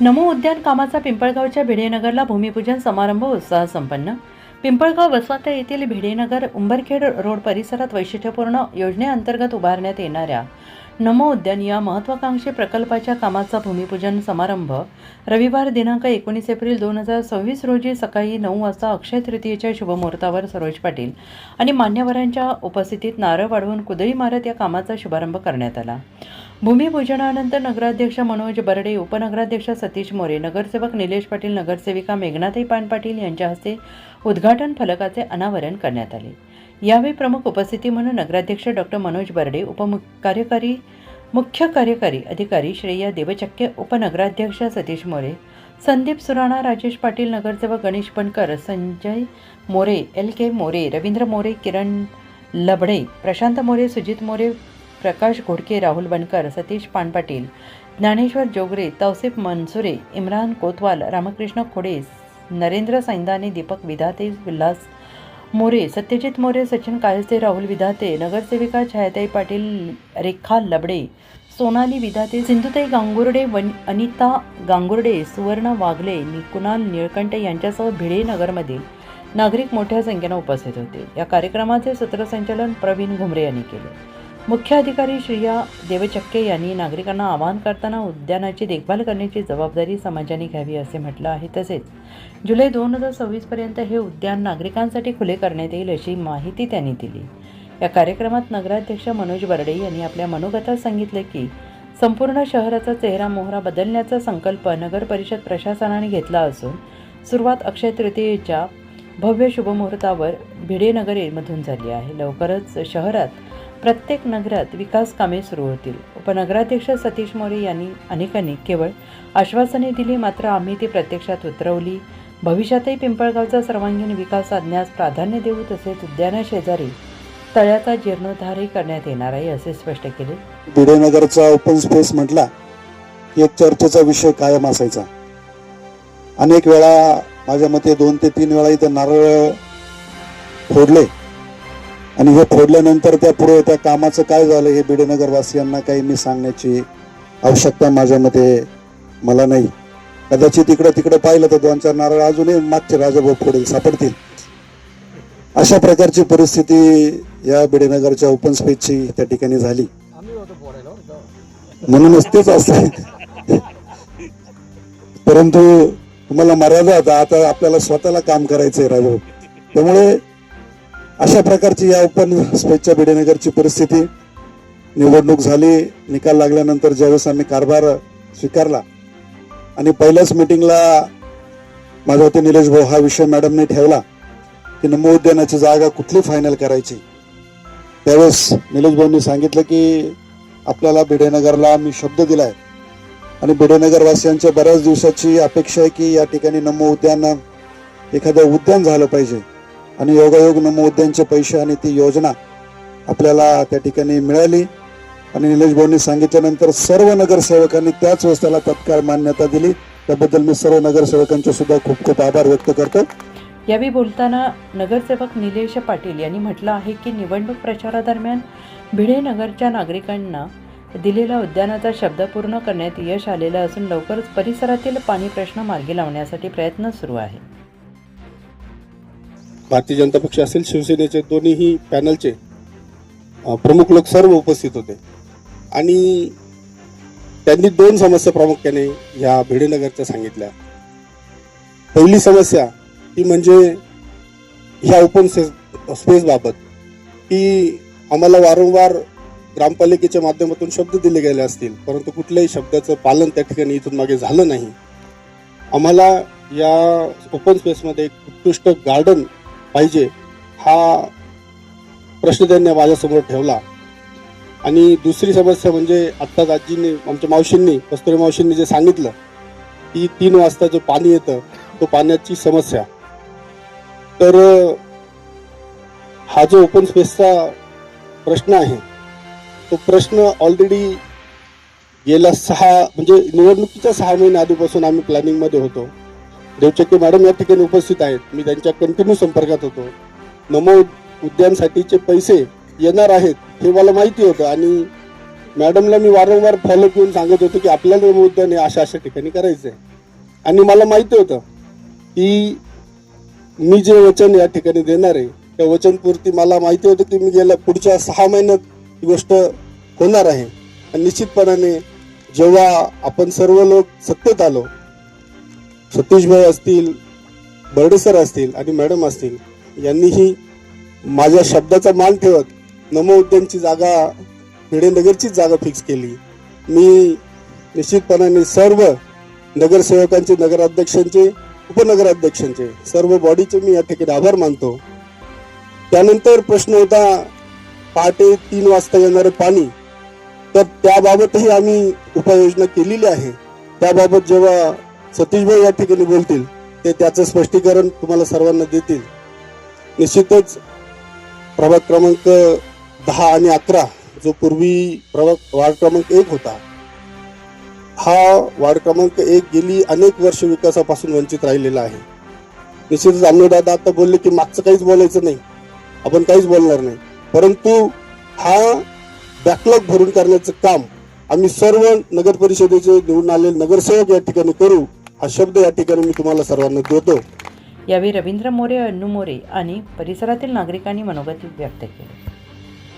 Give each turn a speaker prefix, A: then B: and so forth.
A: नमो उद्यान कामाचा पिंपळगावच्या भिडेनगरला भूमिपूजन समारंभ उत्साहात संपन्न. पिंपळगाव वसवाता येथील भिडेनगर उंबरखेड रोड परिसरात वैशिष्ट्यपूर्ण योजनेअंतर्गत उभारण्यात येणाऱ्या नमो उद्यान या महत्त्वाकांक्षी प्रकल्पाच्या कामाचा भूमिपूजन समारंभ रविवार दिनांक 19 एप्रिल 2026 रोजी सकाळी 9 वाजता अक्षय तृतीयेच्या शुभमुहूर्तावर सरोज पाटील आणि मान्यवरांच्या उपस्थितीत नारळ वाढवून कुदळी मारत या कामाचा शुभारंभ करण्यात आला. भूमिपूजनानंतर नगराध्यक्ष मनोज बर्डे, उपनगराध्यक्ष सतीश मोरे, नगरसेवक निलेश पाटील, नगरसेविका मेघनाताई पानपाटील यांच्या हस्ते उद्घाटन फलकाचे अनावरण करण्यात आले. यावेळी प्रमुख उपस्थिती म्हणून नगराध्यक्ष डॉक्टर मनोज बर्डे, मुख्य कार्यकारी अधिकारी श्रेया देवचक्के, उपनगराध्यक्ष सतीश मोरे, संदीप सुराणा, राजेश पाटील, नगरसेवक गणेश पणकर, संजय मोरे, LK मोरे, रवींद्र मोरे, किरण लबडे, प्रशांत मोरे, सुजित मोरे, प्रकाश घोडके, राहुल बनकर, सतीश पानपाटील, ज्ञानेश्वर जोगरे, तौसिफ मनसुरे, इम्रान कोतवाल, रामकृष्ण खोडे, नरेंद्र सैंदाने, दीपक विधाते, विलास मोरे, सत्यजित मोरे, सचिन कायस्ते, राहुल विधाते, नगरसेविका छायाताई पाटील, रेखा लबडे, सोनाली विधाते, सिंधुताई गांगुर्डे, अनिता गांगुर्डे, सुवर्ण वाघले, कुणाल निळकंठ यांच्यासह भिडे नगरमधील नागरिक मोठ्या संख्येने उपस्थित होते. या कार्यक्रमाचे सूत्रसंचालन प्रवीण घुमरे यांनी केले. मुख्य अधिकारी श्रेया देवचक्के यांनी नागरिकांना आवाहन करताना उद्यानाची देखभाल करण्याची जबाबदारी समाजाने घ्यावी असे म्हटलं आहे. तसेच जुलै 2026 पर्यंत हे उद्यान नागरिकांसाठी खुले करण्यात येईल अशी माहिती त्यांनी दिली. या कार्यक्रमात नगराध्यक्ष मनोज बर्डे यांनी आपल्या मनोगतात सांगितले की संपूर्ण शहराचा चेहरा मोहरा बदलण्याचा संकल्प नगर परिषद प्रशासनाने घेतला असून सुरुवात अक्षय तृतीयेच्या भव्य शुभमुहूर्तावर भिडेनगरमधून झाली आहे. लवकरच शहरात प्रत्येक नगरात विकास कामे सुरू होतील. उपनगराध्यक्ष सतीश मोरे यांनी अनेकांनी केवळ आश्वासने दिली, मात्र आम्ही ती प्रत्यक्षात उतरवली. भविष्यातही पिंपळगावचा सर्वांगीण विकास साधण्यास प्राधान्य देऊ, तसेच उद्यानाशेजारी तळ्याचा जीर्णोद्धारही करण्यात येणार आहे असे स्पष्ट केले.
B: भिडेनगरचा ओपन स्पेस म्हटला की एक चर्चेचा विषय कायम असायचा. अनेक वेळा, माझ्या मते 2 ते 3 वेळा इथं नारळ फोडले आणि हे फोडल्यानंतर त्या पुढे त्या कामाचं काय झालं हे भिडेनगर वासियांना काही मी सांगण्याची आवश्यकता माझ्या मते मला नाही. कदाचित तिकडे पाहिलं तर 2-4 नारळ अजूनही मागचे राजाभाऊ पुढे सापडतील. अशा प्रकारची परिस्थिती या भिडेनगरच्या ओपन स्पेसची त्या ठिकाणी झाली. म्हणूनच तेच असतं. परंतु तुम्हाला मर्यादा आता आपल्याला स्वतःला काम करायचंय राजाभाऊ. त्यामुळे अशा प्रकारची या ओपन स्पेसच्या भिडेनगरची परिस्थिती, निवडणूक झाली, निकाल लागल्यानंतर ज्यावेळेस आम्ही कारभार स्वीकारला आणि पहिल्याच मिटिंगला माझ्या होते निलेश भाऊ हा विषय मॅडमने ठेवला की नमो उद्यानाची जागा कुठली फायनल करायची. त्यावेळेस निलेश भाऊंनी सांगितलं की आपल्याला भिडेनगरला मी शब्द दिलाय आणि भिडेनगर वासियांच्या बऱ्याच दिवसाची अपेक्षा आहे की या ठिकाणी नमो उद्यान एखादं उद्यान झालं पाहिजे आणि योगायोग नमो उद्यानचे पैसे आणि ती योजना आपल्याला त्या ठिकाणी मिळाली. आणि निलेश भाऊंनी सांगितल्यानंतर सर्व नगरसेवकांनी त्याच वेळेस त्याला तत्काळ मान्यता दिली. त्याबद्दल मी सर्व नगरसेवकांचे सुद्धा खूप खूप आभार व्यक्त करतो.
A: यावेळी बोलताना नगरसेवक निलेश पाटील यांनी म्हटलं आहे की निवडणूक प्रचारादरम्यान भिडेनगरच्या नागरिकांना दिलेला उद्यानाचा शब्द पूर्ण करण्यात यश आलेलं असून लवकरच परिसरातील पाणी प्रश्न मार्गी लावण्यासाठी प्रयत्न सुरू आहे.
C: भारतीय जनता पक्ष असेल, शिवसेनेचे दोन्हीही पॅनलचे प्रमुख लोक सर्व उपस्थित होते आणि त्यांनी 2 समस्या प्रामुख्याने ह्या भिडेनगरच्या सांगितल्या. पहिली समस्या ही म्हणजे ह्या ओपन स्पेस बाबत की आम्हाला वारंवार ग्रामपालिकेच्या माध्यमातून शब्द दिले गेले असतील, परंतु कुठल्याही शब्दाचं पालन त्या ठिकाणी इथून मागे झालं नाही. आम्हाला या ओपन स्पेसमध्ये एक उत्कृष्ट गार्डन पाहिजे हा प्रश्न त्यांनी माझ्यासमोर ठेवला. आणि दुसरी समस्या म्हणजे आत्ताच आजींनी, आमच्या मावशींनी, कस्तुरी मावशींनी जे सांगितलं की 3 वाजता जो पाणी येतं तो पाण्याची समस्या. तर हा जो ओपन स्पेसचा प्रश्न आहे तो प्रश्न ऑलरेडी गेल्या 6 म्हणजे निवडणुकीच्या 6 महिने आधीपासून आम्ही प्लॅनिंगमध्ये होतो. देवचक्के मॅडम या ठिकाणी उपस्थित आहेत, मी त्यांच्या कंटिन्यू संपर्कात होतो. नमो उद्यानसाठीचे पैसे येणार आहेत हे मला माहिती होतं आणि मॅडमला मी वारंवार फॉलो घेऊन सांगत होतो की आपल्याला मुद्द्याने अशा अशा ठिकाणी करायचं आहे. आणि मला माहिती होतं की मी जे वचन या ठिकाणी देणार आहे त्या वचनपूर्ती मला माहिती होतं की मी गेल्या पुढच्या 6 महिन्यात ही गोष्ट होणार आहे. आणि निश्चितपणाने जेव्हा आपण सर्व लोक सत्तेत आलो, सतीशभाई असतील, बर्डे सर असतील आणि मॅडम असतील, यांनीही माझ्या शब्दाचा मान ठेवत नमो उद्यानची जागा भिडेनगरचीच जागा फिक्स केली. मी निश्चितपणाने सर्व नगरसेवकांचे, नगराध्यक्षांचे, उपनगराध्यक्षांचे, सर्व बॉडीचे मी या ठिकाणी आभार मानतो. त्यानंतर प्रश्न होता पहाटे 3 वाजता येणारे पाणी, तर त्याबाबतही आम्ही उपाययोजना केलेली आहे. त्याबाबत जेव्हा सतीशभाई या ठिकाणी बोलतील ते त्याचं स्पष्टीकरण तुम्हाला सर्वांना देतील. निश्चितच प्रभाग क्रमांक 10 आणि 11 जो पूर्वी वार्ड क्रमांक 1 होता, हा वार्ड क्रमांक 1 गेली अनेक वर्ष विकासापासून वंचित राहिलेला आहे. निश्चितच अन्नदादा आता बोलले की मागचं काहीच बोलायचं नाही, आपण काहीच बोलणार नाही, परंतु हा बॅकलॉग भरून करण्याचं काम आम्ही सर्व नगर परिषदेचे निवडून आलेले नगरसेवक या ठिकाणी करू, हा शब्द या ठिकाणी मी तुम्हाला सर्वांना देतो.
A: यावेळी रवींद्र मोरे, अन्नू मोरे आणि परिसरातील नागरिकांनी मनोगत व्यक्त केले.